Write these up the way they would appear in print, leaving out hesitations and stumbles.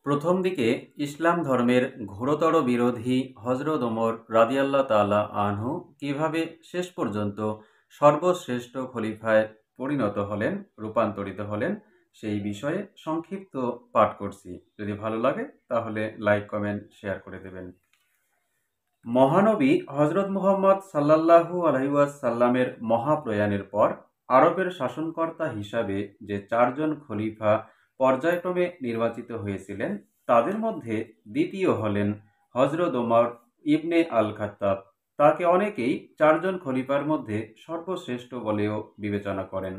প্রথম দিকে ইসলাম ধর্মের ঘোরতর বিরোধী হযরত ওমর রাদিয়াল্লাহু তাআলা আনহু কিভাবে শেষ পর্যন্ত সর্বশ্রেষ্ঠ খলিফায় পরিণত হলেন, রূপান্তরিত হলেন, সেই বিষয়ে সংক্ষিপ্ত পাঠ করছি। যদি ভালো লাগে তাহলে লাইক, কমেন্ট, শেয়ার করে দেবেন। মহানবী হযরত মুহাম্মদ সাল্লাল্লাহু আলাইহি ওয়াসাল্লামের মহাপ্রয়াণের পর আরবের শাসনকর্তা হিসাবে যে চারজন খলিফা পর্যায়ক্রমে নির্বাচিত হয়েছিলেন, তাদের মধ্যে দ্বিতীয় হলেন হযরত ওমর ইবনে আল খাত্তাব। তাকে অনেকেই চারজন খলিফার মধ্যে সর্বশ্রেষ্ঠ বলেও বিবেচনা করেন।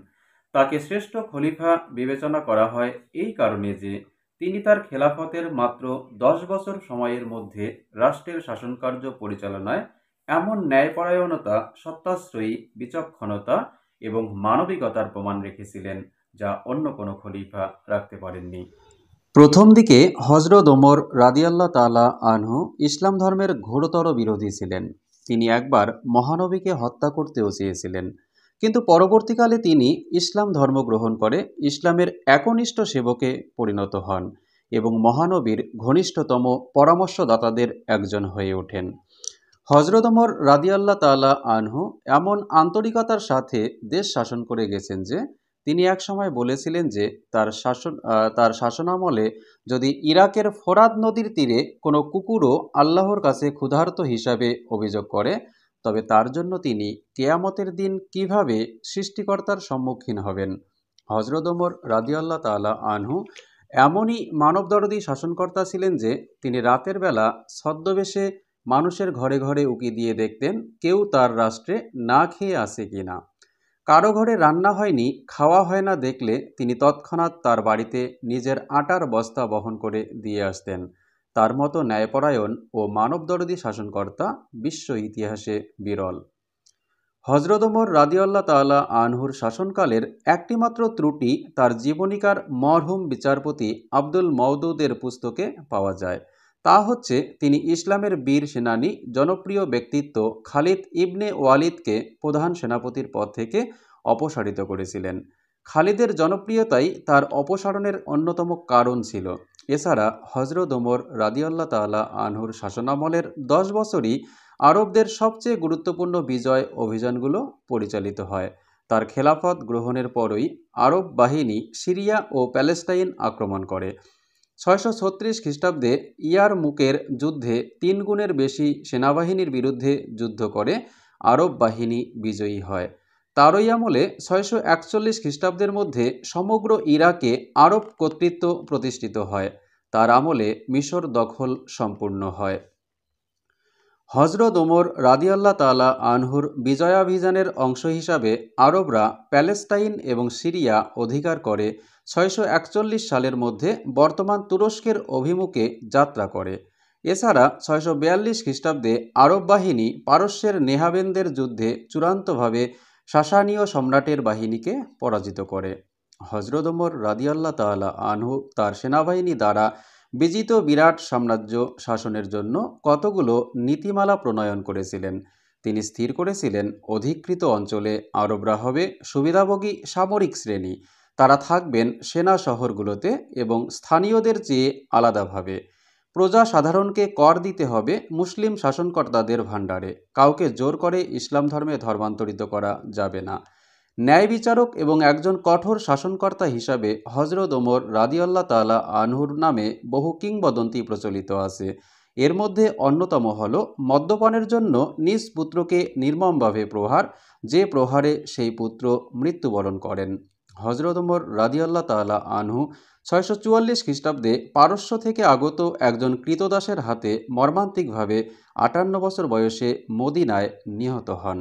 তাকে শ্রেষ্ঠ খলিফা বিবেচনা করা হয় এই কারণে যে তিনি তার খেলাফতের মাত্র 10 বছর সময়ের মধ্যে রাষ্ট্রের শাসনকার্য পরিচালনায় এমন ন্যায়পরায়ণতা, সত্যাশ্রয়ী বিচক্ষণতা এবং মানবিকতার প্রমাণ রেখেছিলেন, যা অন্য কোনো খলিফা রাখতে পারেননি। প্রথম দিকে হযরত ওমর রাদিয়াল্লাহু তাআলা আনহু ইসলাম ধর্মের ঘোরতর বিরোধী ছিলেন। তিনি একবার মহানবীকে হত্যা করতেও চেয়েছিলেন, কিন্তু পরবর্তীকালে তিনি ইসলাম ধর্ম গ্রহণ করে ইসলামের একনিষ্ঠ সেবকে পরিণত হন এবং মহানবীর ঘনিষ্ঠতম পরামর্শদাতাদের একজন হয়ে ওঠেন। হযরত ওমর রাদিয়াল্লাহু তাআলা আনহু এমন আন্তরিকতার সাথে দেশ শাসন করে গেছেন যে তিনি একসময় বলেছিলেন যে তার শাসনামলে যদি ইরাকের ফোরাত নদীর তীরে কোনো কুকুরও আল্লাহর কাছে ক্ষুধার্ত হিসাবে অভিযোগ করে, তবে তার জন্য তিনি কিয়ামতের দিন কিভাবে সৃষ্টিকর্তার সম্মুখীন হবেন। হযরত ওমর রাদিয়াল্লাহু তাআলা আনহু এমনই মানবদরদী শাসনকর্তা ছিলেন যে তিনি রাতের বেলা ছদ্মবেশে মানুষের ঘরে ঘরে উকি দিয়ে দেখতেন কেউ তার রাষ্ট্রে না খেয়ে আছে কিনা। কারো ঘরে রান্না হয়নি, খাওয়া হয় না দেখলে তিনি তৎক্ষণাৎ তার বাড়িতে নিজের আটার বস্তা বহন করে দিয়ে আসতেন। তার মতো ন্যায়পরায়ণ ও মানবদরদী শাসনকর্তা বিশ্ব ইতিহাসে বিরল। হযরত ওমর রাদিয়াল্লাহু তাআলা আনহুর শাসনকালের একটিমাত্র ত্রুটি তার জীবনীকার মরহুম বিচারপতি আব্দুল মওদুদের পুস্তকে পাওয়া যায়। তা হচ্ছে তিনি ইসলামের বীর সেনানী, জনপ্রিয় ব্যক্তিত্ব খালিদ ইবনে ওয়ালিদকে প্রধান সেনাপতির পদ থেকে অপসারিত করেছিলেন। খালিদের জনপ্রিয়তাই তার অপসারণের অন্যতম কারণ ছিল। এছাড়া হযরত ওমর রাদিয়াল্লাহু তাআলা আনহুর শাসনামলের 10 বছরই আরবদের সবচেয়ে গুরুত্বপূর্ণ বিজয় অভিযানগুলো পরিচালিত হয়। তার খেলাফত গ্রহণের পরই আরব বাহিনী সিরিয়া ও প্যালেস্টাইন আক্রমণ করে। 636 খ্রিস্টাব্দে ইয়ারমুকের যুদ্ধে 3 গুণের বেশি সেনাবাহিনীর বিরুদ্ধে যুদ্ধ করে আরব বাহিনী বিজয়ী হয়। তারই আমলে 641 খ্রিস্টাব্দের মধ্যে সমগ্র ইরাকে আরব কর্তৃত্ব প্রতিষ্ঠিত হয়। তার আমলে মিশর দখল সম্পূর্ণ হয়। হযরত ওমর রাদিয়াল্লাহু তাআলা আনহুর বিজয়াভিযানের অংশ হিসাবে আরবরা প্যালেস্টাইন এবং সিরিয়া অধিকার করে 641 সালের মধ্যে বর্তমান তুরস্কের অভিমুখে যাত্রা করে। এছাড়া 642 খ্রিস্টাব্দে আরব বাহিনী পারস্যের নেহাবেন্দের যুদ্ধে চূড়ান্তভাবে সাসানীয় সম্রাটের বাহিনীকে পরাজিত করে। হযরত ওমর রাদিয়াল্লাহু তাআলা আনহু তার সেনাবাহিনী দ্বারা বিজিত বিরাট সাম্রাজ্য শাসনের জন্য কতগুলো নীতিমালা প্রণয়ন করেছিলেন। তিনি স্থির করেছিলেন অধিকৃত অঞ্চলে আরবরা হবে সুবিধাভোগী সামরিক শ্রেণী, তারা থাকবেন সেনা শহরগুলোতে এবং স্থানীয়দের চেয়ে আলাদাভাবে। প্রজা সাধারণকে কর দিতে হবে মুসলিম শাসনকর্তাদের ভাণ্ডারে, কাউকে জোর করে ইসলাম ধর্মে ধর্মান্তরিত করা যাবে না। ন্যায় বিচারক এবং একজন কঠোর শাসনকর্তা হিসাবে হযরত ওমর রাদিয়াল্লাহু তাআলা আনহুর নামে বহু কিংবদন্তি প্রচলিত আছে। এর মধ্যে অন্যতম হল মদ্যপানের জন্য নিজ পুত্রকে নির্মমভাবে প্রহার, যে প্রহারে সেই পুত্র মৃত্যুবরণ করেন। হযরত ওমর রাদিয়াল্লাহু তাআলা আনহু 644 খ্রিস্টাব্দে পারস্য থেকে আগত একজন ক্রীতদাসের হাতে মর্মান্তিকভাবে 58 বছর বয়সে মদিনায় নিহত হন।